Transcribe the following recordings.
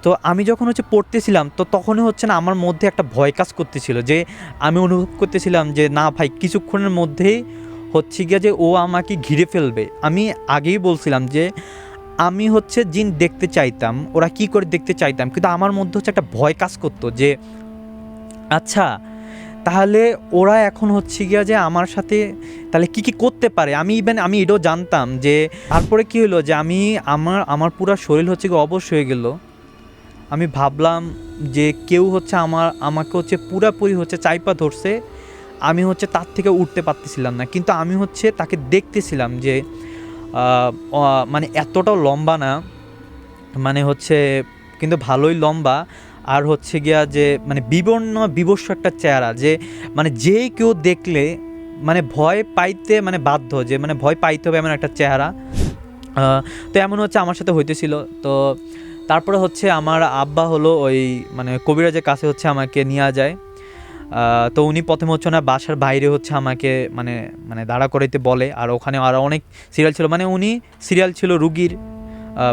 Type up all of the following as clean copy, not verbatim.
তো আমি যখন পড়তেছিলাম তো তখনই না আমার মধ্যে একটা ভয় কাজ করতেছিল যে আমি অনুভব করতেছিলাম যে না ভাই কিছুক্ষণের মধ্যেই গিয়ে যে ও আমাকে ঘিরে ফেলবে। আমি আগেই বলছিলাম যে আমি জিন দেখতে চাইতাম, ওরা কি করে দেখতে চাইতাম, কিন্তু আমার মধ্যে একটা ভয় কাজ করতো যে আচ্ছা তাহলে ওরা এখন গিয়া যে আমার সাথে তাহলে কি করতে পারে। আমি এটাও জানতাম যে তারপরে কি হলো যে আমি আমার আমার পুরো শরীর গিয়ে অবশ হয়ে গেল। আমি ভাবলাম যে কেউ আমাকে পুরাপুরি চাইপা ধরছে। আমি তার থেকে উঠতে পারতেছিলাম না, কিন্তু আমি তাকে দেখতেছিলাম যে মানে এতটাও লম্বা না, মানে কিন্তু ভালোই লম্বা। আর গিয়া যে মানে বিবর্ষ একটা চেহারা, যে মানে যেই কেউ দেখলে মানে ভয় পাইতে মানে বাধ্য, যে মানে ভয় পাইতে হবে এমন একটা চেহারা। তো এমন আমার সাথে হইতেছিল। তো তারপরে আমার আব্বা ওই মানে কবিরাজের কাছে আমাকে নিয়ে যায়। তো উনি প্রথমে না বাসার বাইরে আমাকে মানে মানে দাঁড়া করাইতে বলে, আর ওখানে আরও অনেক সিরিয়াল ছিল, মানে উনি সিরিয়াল ছিল রুগীর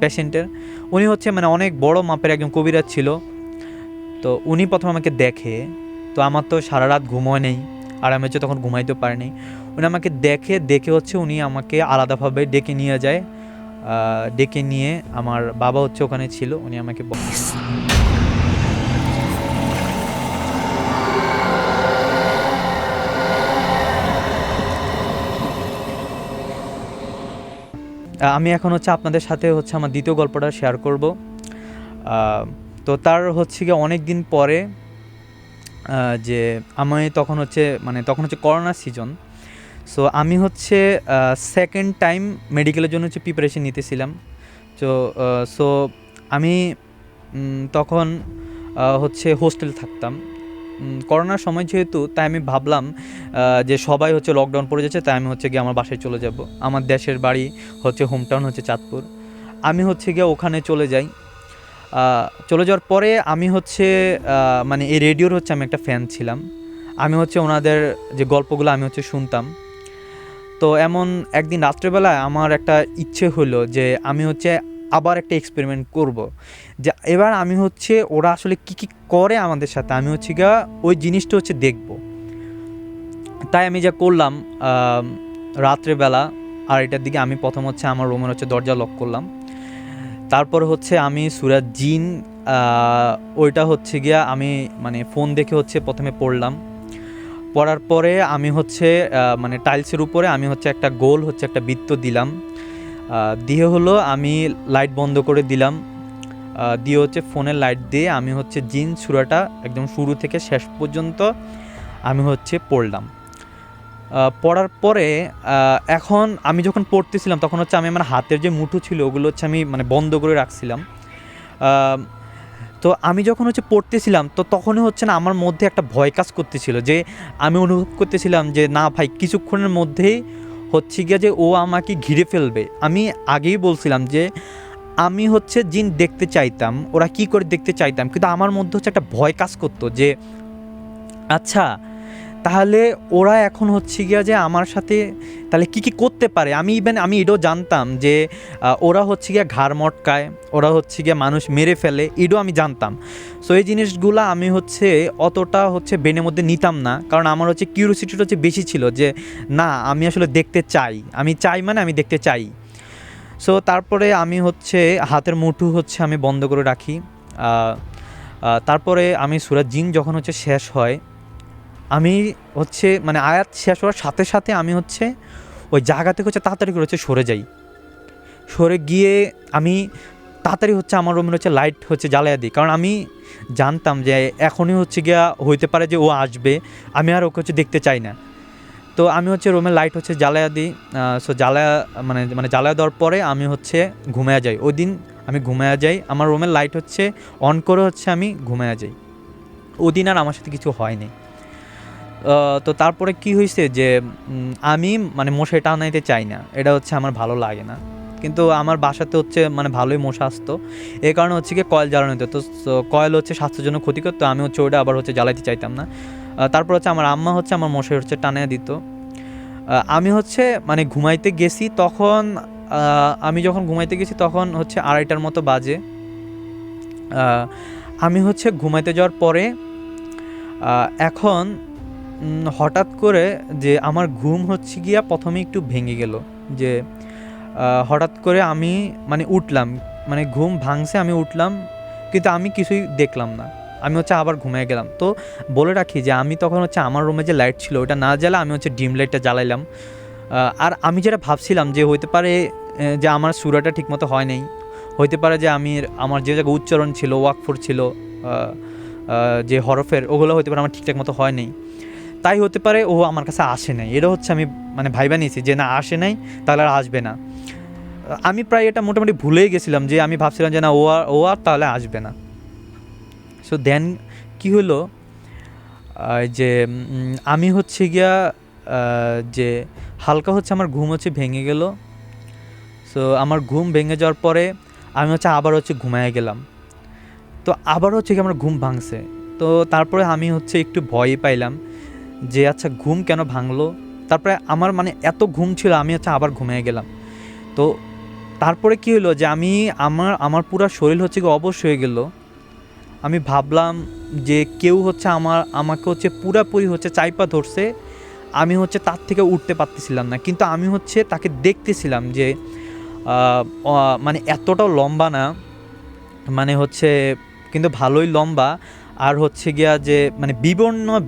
পেশেন্টের। উনি মানে অনেক বড় মাপের একজন কবিরাজ ছিল। তো উনি প্রথমে আমাকে দেখে, তো আমার তো সারা রাত ঘুম হয় নেই, আর আমি তখন ঘুমাইতে পারিনি। উনি আমাকে দেখে উনি আমাকে আলাদাভাবে ডেকে নিয়ে যায়। ডেকে নিয়ে আমার বাবা ওখানে ছিল, উনি আমাকে আমি এখন আপনাদের সাথে আমার দ্বিতীয় গল্পটা শেয়ার করব। তো তার গিয়ে অনেক দিন পরে যে আমি তখন মানে তখন করোনা সিজন। সো আমি সেকেন্ড টাইম মেডিকেলের জন্য প্রিপারেশন নিতেছিলাম। সো আমি তখন হোস্টেল থাকতাম করোনার সময় যেহেতু, তাই আমি ভাবলাম যে সবাই লকডাউন পড়ে যাচ্ছে, তাই আমি গিয়ে আমার বাসায় চলে যাব। আমার দেশের বাড়ি হোমটাউন চাঁদপুর। আমি গিয়ে ওখানে চলে যাই। চলে যাওয়ার পরে আমি মানে এই রেডিওর আমি একটা ফ্যান ছিলাম। আমি ওনাদের যে গল্পগুলো আমি শুনতাম। তো এমন একদিন রাত্রেবেলায় আমার একটা ইচ্ছে হলো যে আমি আবার একটা এক্সপেরিমেন্ট করব, যে এবার আমি ওরা আসলে কি করে আমাদের সাথে, আমি গিয়ে ওই জিনিসটা দেখব। তাই আমি যা করলাম, রাত্রেবেলা আড়াইটার দিকে আমি প্রথম আমার রুমের দরজা লক করলাম। তারপর আমি সূরা জিন ওইটা গিয়া আমি মানে ফোন দেখে প্রথমে পড়লাম। পড়ার পরে আমি মানে টাইলসের উপরে আমি একটা গোল একটা বৃত্ত দিলাম। দিয়ে আমি লাইট বন্ধ করে দিলাম। দিয়ে ফোনের লাইট দিয়ে আমি জিন সূরাটা একদম শুরু থেকে শেষ পর্যন্ত আমি পড়লাম। পড়ার পরে এখন আমি যখন পড়তেছিলাম তখন আমি আমার হাতের যে মুঠো ছিল ওগুলো আমি মানে বন্ধ করে রাখছিলাম। তো আমি যখন পড়তেছিলাম তো তখনই না আমার মধ্যে একটা ভয় কাজ করতেছিল, যে আমি অনুভব করতেছিলাম যে না ভাই কিছুক্ষণের মধ্যেই গিয়ে যে ও আমাকে ঘিরে ফেলবে। আমি আগেই বলছিলাম যে আমি জিন দেখতে চাইতাম, ওরা কি করে দেখতে চাইতাম, কিন্তু আমার মধ্যে একটা ভয় কাজ করতো যে আচ্ছা তাহলে ওরা এখন গিয়া যে আমার সাথে তাহলে কি করতে পারে। আমি এটাও জানতাম যে ওরা গিয়া ঘাড় মটকায়, ওরা গিয়া মানুষ মেরে ফেলে, এটাও আমি জানতাম। সো এই জিনিসগুলো আমি অতটা ব্রেনের মধ্যে নিতাম না, কারণ আমার কিউরিওসিটিটা বেশি ছিল যে না আমি আসলে দেখতে চাই, আমি চাই মানে আমি দেখতে চাই। সো তারপরে আমি হাতের মুঠো আমি বন্ধ করে রাখি। তারপরে আমি সূরা জিন যখন শেষ হয়, আমি মানে আয়াত শেষ হওয়ার সাথে সাথে আমি ওই জায়গা থেকে তাড়াতাড়ি করে সরে যাই। সরে গিয়ে আমি তাড়াতাড়ি আমার রুমের লাইট জ্বালাইয়া দিই, কারণ আমি জানতাম যে এখনই গিয়া হইতে পারে যে ও আসবে, আমি আর ওকে দেখতে চাই না। তো আমি রুমের লাইট জ্বালাইয়া দিই। সো মানে জ্বালাইয়া দেওয়ার পরে আমি ঘুমায়া যাই। ওই দিন আমি ঘুমায়া যাই, আমার রুমের লাইট অন করে আমি ঘুমায়া যাই। ওদিন আর আমার সাথে কিছু হয়নি। তো তারপরে কি হয়েছে যে আমি মানে মশারি টানাইতে চাই না, এটা আমার ভালো লাগে না, কিন্তু আমার বাসাতে মানে ভালোই মশা আসতো। এই কারণে কি কয়েল জ্বালানো হতো। তো কয়েল স্বাস্থ্যের জন্য ক্ষতিকর, তো আমি ওইটা আবার জ্বালাইতে চাইতাম না। তারপর আমার আম্মা আমার মশারি টানাইয়া দিত। আমি মানে ঘুমাইতে গেছি তখন, আমি যখন ঘুমাইতে গেছি তখন 2:30টার মতো বাজে। আহ, আমি হচ্ছে ঘুমাইতে যাওয়ার পরে এখন হঠাৎ করে যে আমার ঘুম হচ্ছে গিয়া প্রথমে একটু ভেঙে গেল, যে হঠাৎ করে আমি মানে উঠলাম, মানে ঘুম ভাঙছে, আমি উঠলাম কিন্তু আমি কিছুই দেখলাম না, আমি হচ্ছে আবার ঘুমিয়ে গেলাম। তো বলে রাখি যে আমি তখন হচ্ছে আমার রুমে যে লাইট ছিল ওটা না জ্বালা আমি হচ্ছে ডিম লাইটটা জ্বালাইলাম। আর আমি যেটা ভাবছিলাম যে হইতে পারে যে আমার সুরাটা ঠিকমতো হয় নাই, হইতে পারে যে আমার যে জায়গায় উচ্চারণ ছিল ওয়াকফুর ছিল যে হরফের ওগুলো হতে পারে আমার ঠিকঠাক মতো হয় নাই, তাই হতে পারে ও আমার কাছে আসে নাই। এটা হচ্ছে আমি মানে ভাইবা নিয়েছি যে না আসে নাই তাহলে আর আসবে না। আমি প্রায় এটা মোটামুটি ভুলেই গেছিলাম যে আমি ভাবছিলাম যে না ও আর তাহলে আসবে না। সো দেন কী হলো যে আমি হচ্ছে গিয়া যে হালকা হচ্ছে আমার ঘুম হচ্ছে ভেঙে গেল। সো আমার ঘুম ভেঙে যাওয়ার পরে আমি হচ্ছে আবার হচ্ছে ঘুমায় গেলাম। তো আবার হচ্ছে কি আমার ঘুম ভাঙছে। তো তারপরে আমি হচ্ছে একটু ভয় পাইলাম যে আচ্ছা ঘুম কেন ভাঙলো। তারপরে আমার মানে এত ঘুম ছিল আমি হচ্ছে আবার ঘুমিয়ে গেলাম। তো তারপরে কী হলো যে আমি আমার আমার পুরো শরীর হচ্ছে কি অবশ হয়ে গেল। আমি ভাবলাম যে কেউ হচ্ছে আমাকে হচ্ছে পুরাপুরি হচ্ছে চাইপা ধরছে, আমি হচ্ছে তার থেকে উঠতে পারতেছিলাম না। কিন্তু আমি হচ্ছে তাকে দেখতেছিলাম যে মানে এতটাও লম্বা না, মানে হচ্ছে কিন্তু ভালোই লম্বা, আর হচ্ছে গিয়া যে মানে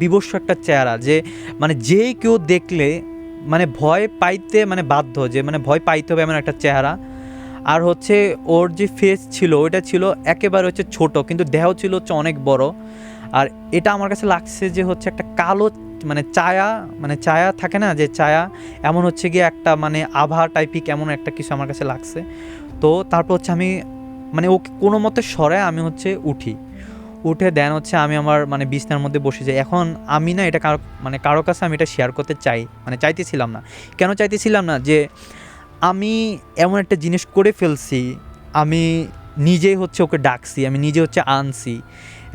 বিবর্ষ একটা চেহারা, যে মানে যে কেউ দেখলে মানে ভয় পাইতে মানে বাধ্য, যে মানে ভয় পাইতে হবে এমন একটা চেহারা। আর হচ্ছে ওর যে ফেস ছিল ওইটা ছিল একেবারে হচ্ছে ছোট, কিন্তু দেহ ছিল হচ্ছে অনেক বড়। আর এটা আমার কাছে লাগছে যে হচ্ছে একটা কালো মানে ছায়া থাকে না যে ছায়া, এমন হচ্ছে গিয়ে একটা মানে আভা টাইপিক এমন একটা কিছু আমার কাছে লাগছে। তো তারপর হচ্ছে আমি মানে ওকে কোনো মতে সরায় আমি হচ্ছে উঠে দেন হচ্ছে আমি আমার মানে বিছনার মধ্যে বসে যাই। এখন আমি না এটা কারো কাছে আমি এটা শেয়ার করতে চাইতেছিলাম না। কেন চাইতেছিলাম না? যে আমি এমন একটা জিনিস করে ফেলছি, আমি নিজেই হচ্ছে ওকে ডাকছি, আমি নিজে হচ্ছে আনছি।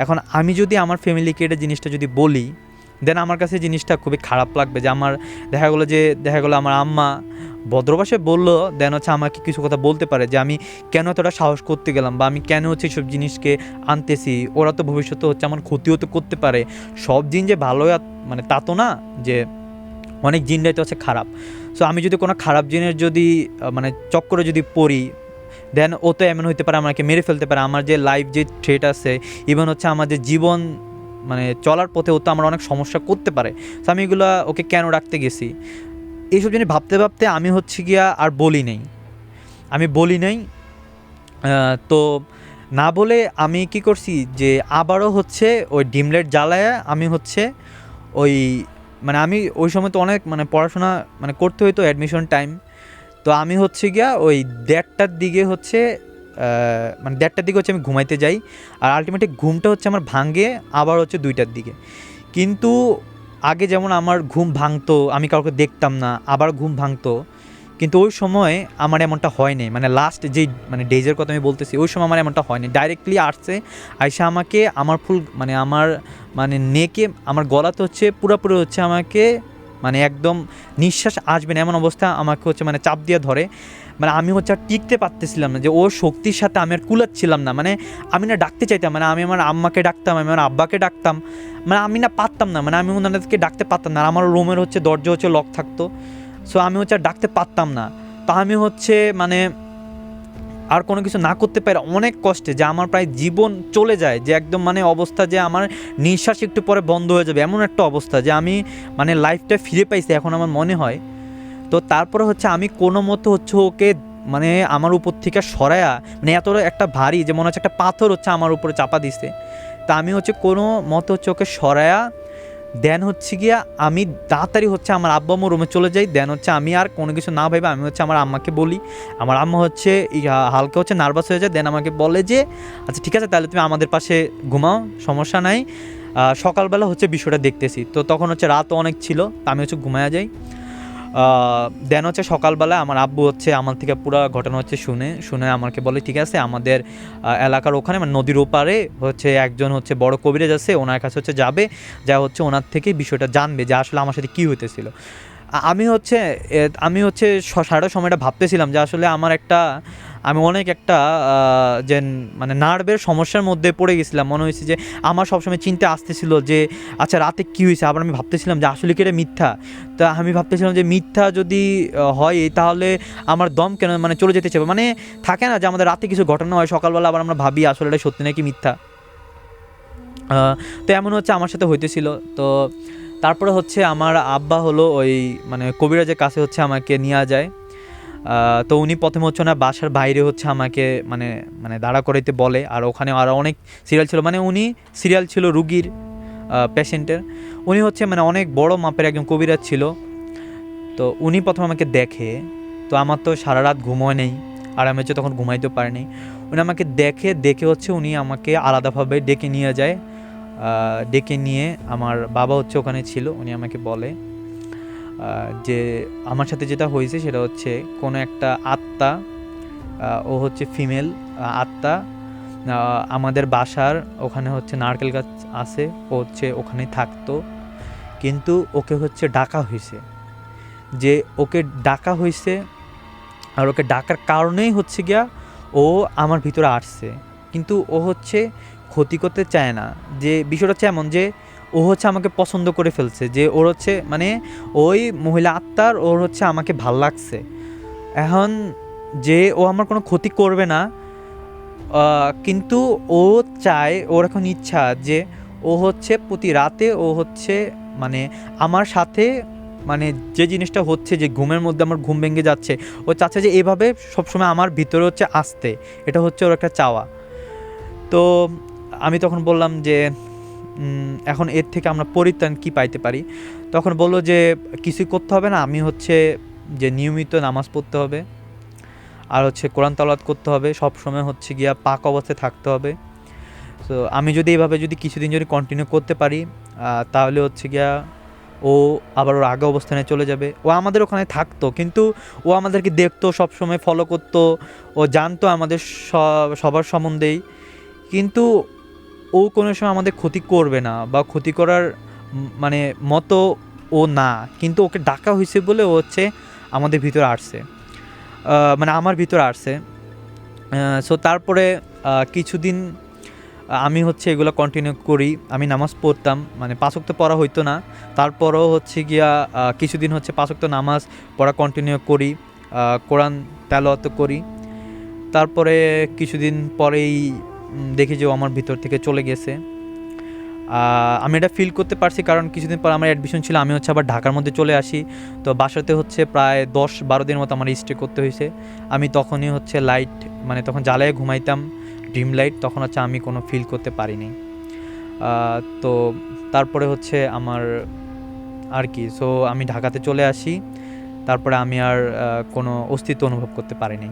এখন আমি যদি আমার ফ্যামিলিকে এটা জিনিসটা যদি বলি, দেন আমার কাছে জিনিসটা খুবই খারাপ লাগবে। যে দেখা গেলো আমার আম্মা ভদ্রভাষায় বললো, দেন হচ্ছে আমাকে কিছু কথা বলতে পারে যে আমি কেন এতটা সাহস করতে গেলাম, বা আমি কেন হচ্ছে এইসব জিনিসকে আনতেছি। ওরা তো ভবিষ্যতে হচ্ছে আমার ক্ষতিও তো করতে পারে। সব জিন যে ভালো মানে তা তো না, যে অনেক জিনরাই তো হচ্ছে খারাপ। সো আমি যদি কোনো খারাপ জিনের যদি মানে চক্করে যদি পড়ি, দেন ও তো এমন হইতে পারে আমাকে মেরে ফেলতে পারে। আমার যে লাইফ যে থ্রেট আছে, ইভেন হচ্ছে আমার যে জীবন মানে চলার পথে ও তো আমার অনেক সমস্যা করতে পারে। তো আমি এগুলো ওকে কেন রাখতে গেছি, এইসব জিনিস ভাবতে ভাবতে আমি হচ্ছে গিয়া আর বলি নাই। তো না বলে আমি কি করছি যে আবারও হচ্ছে ওই ডিম লাইট জ্বালায় আমি হচ্ছে ওই মানে আমি ওই সময় তো অনেক মানে পড়াশোনা মানে করতে হইতো, অ্যাডমিশন টাইম। তো আমি হচ্ছে গিয়া ওই 1:30টার দিকে হচ্ছে মানে 1:30টার দিকে হচ্ছে আমি ঘুমাইতে যাই। আর আলটিমেটলি ঘুমটা হচ্ছে আমার ভাঙে আবার হচ্ছে 2টার দিকে। কিন্তু আগে যেমন আমার ঘুম ভাঙতো, আমি কাউকে দেখতাম না, আবার ঘুম ভাঙতো, কিন্তু ওই সময় আমার এমনটা হয়নি। মানে লাস্ট যেই মানে ডেজের কথা আমি বলতেছি, ওই সময় আমার এমনটা হয়নি। ডাইরেক্টলি আসছে আইসা আমাকে আমার ফুল মানে আমার মানে নেকে আমার গলাতে হচ্ছে পুরোপুরি হচ্ছে আমাকে মানে একদম নিঃশ্বাস আসবে না এমন অবস্থা আমাকে হচ্ছে মানে চাপ দিয়ে ধরে। মানে আমি হচ্ছে আর টিকতে পারতেছিলাম না, যে ওর শক্তির সাথে আমি আর কুলাচ্ছিলাম না। মানে আমি না ডাকতে চাইতাম, মানে আমি আমার আম্মাকে ডাকতাম, আমি আমার আব্বাকে ডাকতাম, মানে আমি না পারতাম না, মানে আমি ওনাদেরকে ডাকতে পারতাম না। আর আমার রুমের হচ্ছে দরজা হচ্ছে লক থাকতো। সো আমি হচ্ছে আর ডাকতে পারতাম না। তা আমি হচ্ছে মানে আর কোনো কিছু না করতে পারি অনেক কষ্টে, যে আমার প্রায় জীবন চলে যায়, যে একদম মানে অবস্থা যে আমার নিঃশ্বাস একটু পরে বন্ধ হয়ে যাবে এমন একটা অবস্থা, যে আমি মানে লাইফটা ফিরে পাইছি এখন আমার মনে হয়। তো তারপরে হচ্ছে আমি কোনো মতো হচ্ছে ওকে মানে আমার উপর থেকে সরায়া, মানে এত একটা ভারী যে মনে হচ্ছে একটা পাথর হচ্ছে আমার উপরে চাপা দিছে। তা আমি হচ্ছে কোনো মতো হচ্ছে ওকে সরায়া দেন হচ্ছে গিয়া আমি তাড়াতাড়ি হচ্ছে আমার আব্বা আম্মুর রুমে চলে যাই। দেন হচ্ছে আমি আর কোনো কিছু না ভেবে আমি হচ্ছে আমার আম্মাকে বলি। আমার আম্মা হচ্ছে হালকা হচ্ছে নার্ভাস হয়ে যায়, দেন আমাকে বলে যে আচ্ছা ঠিক আছে তাহলে তুমি আমাদের পাশে ঘুমাও, সমস্যা নাই, সকালবেলা হচ্ছে বিষয়টা দেখতেছি। তো তখন হচ্ছে রাতও অনেক ছিল, তা আমি হচ্ছে ঘুমায়া যাই। দেন হচ্ছে সকালবেলা আমার আব্বু হচ্ছে আমার থেকে পুরো ঘটনা হচ্ছে শুনে আমাকে বলে ঠিক আছে আমাদের এলাকার ওখানে মানে নদীর ওপারে হচ্ছে একজন হচ্ছে বড় কবিরাজ আছে, ওনার কাছে হচ্ছে যাবে, যা হচ্ছে ওনার থেকে বিষয়টা জানবে যে আসলে আমার সাথে কী হইতেছিল। আমি হচ্ছে সারাটা সময়টা ভাবতেছিলাম যে আসলে আমি অনেক একটা যে মানে নার্ভের সমস্যার মধ্যে পড়ে গেছিলাম। মনে হয়েছে যে আমার সবসময় চিন্তা আসতেছিল যে আচ্ছা রাতে কী হয়েছে, আবার আমি ভাবতেছিলাম যে আসলে কি এটা মিথ্যা। তা আমি ভাবতেছিলাম যে মিথ্যা যদি হয় তাহলে আমার দম কেন মানে চলে যেতে চাইবে, মানে থাকে না যে আমাদের রাতে কিছু ঘটনা হয়, সকালবেলা আবার আমরা ভাবি আসলে এটা সত্যি নাকি মিথ্যা। তো এমন হচ্ছে আমার সাথে হইতেছিল। তো তারপরে হচ্ছে আমার আব্বা হলো ওই মানে কবিরাজের কাছে হচ্ছে আমাকে নিয়ে যায়। তো উনি প্রথমে হচ্ছে না বাসার বাইরে হচ্ছে আমাকে মানে মানে দাঁড়া করাইতে বলে, আর ওখানে আরও অনেক সিরিয়াল ছিল, মানে উনি সিরিয়াল ছিল রুগীর পেশেন্টের। উনি হচ্ছে মানে অনেক বড় মাপের একজন কবিরাজ ছিল। তো উনি প্রথমে আমাকে দেখে, তো আমার তো সারা রাত ঘুমোয় নেই, আর আমি হচ্ছে তখন ঘুমাইতেও পারিনি। উনি আমাকে দেখে হচ্ছে উনি আমাকে আলাদাভাবে ডেকে নিয়ে যায়। ডেকে নিয়ে আমার বাবা হচ্ছে ওখানে ছিল, উনি আমাকে বলে যে আমার সাথে যেটা হয়েছে সেটা হচ্ছে কোনো একটা আত্মা, ও হচ্ছে ফিমেল আত্মা, আমাদের বাসার ওখানে হচ্ছে নারকেল গাছ আছে, ও হচ্ছে ওখানে থাকতো, কিন্তু ওকে হচ্ছে ডাকা হয়েছে। যে ওকে ডাকা হয়েছে আর ওকে ডাকার কারণেই হচ্ছে গিয়া ও আমার ভিতরে আসছে, কিন্তু ও হচ্ছে ক্ষতি করতে চায় না। যে বিষয়টা হচ্ছে এমন যে ও হচ্ছে আমাকে পছন্দ করে ফেলছে, যে ওর হচ্ছে মানে ওই মহিলা আত্মার ওর হচ্ছে আমাকে ভাল লাগছে। এখন যে ও আমার কোনো ক্ষতি করবে না, কিন্তু ও চায়, ওর এখন ইচ্ছা যে ও হচ্ছে প্রতি রাতে ও হচ্ছে মানে আমার সাথে মানে যে জিনিসটা হচ্ছে যে ঘুমের মধ্যে আমার ঘুম ভেঙে যাচ্ছে, ও চাচ্ছে যে এভাবে সবসময় আমার ভিতরে হচ্ছে আসতে, এটা হচ্ছে ওর একটা চাওয়া। তো আমি তখন বললাম যে এখন এর থেকে আমরা পরিত্রাণ কী পাইতে পারি। তখন বললো যে কিছুই করতে হবে না, আমি হচ্ছে যে নিয়মিত নামাজ পড়তে হবে, আর হচ্ছে কোরআন তালাওয়াত করতে হবে, সব সময় হচ্ছে গিয়া পাক অবস্থায় থাকতে হবে। তো আমি যদি এইভাবে যদি কিছুদিন যদি কন্টিনিউ করতে পারি, তাহলে হচ্ছে গিয়া ও আবার ওর আগে অবস্থানে চলে যাবে। ও আমাদের ওখানে থাকতো, কিন্তু ও আমাদেরকে দেখতো, সবসময় ফলো করতো, ও জানতো আমাদের সবার সম্বন্ধেই, কিন্তু ও কোনো সময় আমাদের ক্ষতি করবে না বা ক্ষতি করার মানে মতো ও না, কিন্তু ওকে ডাকা হয়েছে বলে ও হচ্ছে আমাদের ভিতরে আসছে, মানে আমার ভিতরে আসছে। সো তারপরে কিছুদিন আমি হচ্ছে এগুলো কন্টিনিউ করি। আমি নামাজ পড়তাম, মানে 5 ওয়াক্ত পড়া হইতো না, তারপরও হচ্ছে গিয়া কিছুদিন হচ্ছে 5 ওয়াক্ত নামাজ পড়া কন্টিনিউ করি, কোরআন তেলাওয়াত করি। তারপরে কিছুদিন পরেই দেখি যে ও আমার ভিতর থেকে চলে গেছে। আমি এটা ফিল করতে পারছি, কারণ কিছুদিন পর আমার অ্যাডমিশন ছিল, আমি হচ্ছে আবার ঢাকার মধ্যে চলে আসি। তো বাসাতে হচ্ছে প্রায় 10-12 দিনের মতো আমার স্টে করতে হয়েছে। আমি তখনই হচ্ছে লাইট মানে তখন জ্বালায় ঘুমাইতাম, ড্রিম লাইট, তখন হচ্ছে আমি কোনো ফিল করতে পারিনি। তো তারপরে হচ্ছে আমার আর কি, সো আমি ঢাকাতে চলে আসি, তারপরে আমি আর কোনো অস্তিত্ব অনুভব করতে পারিনি।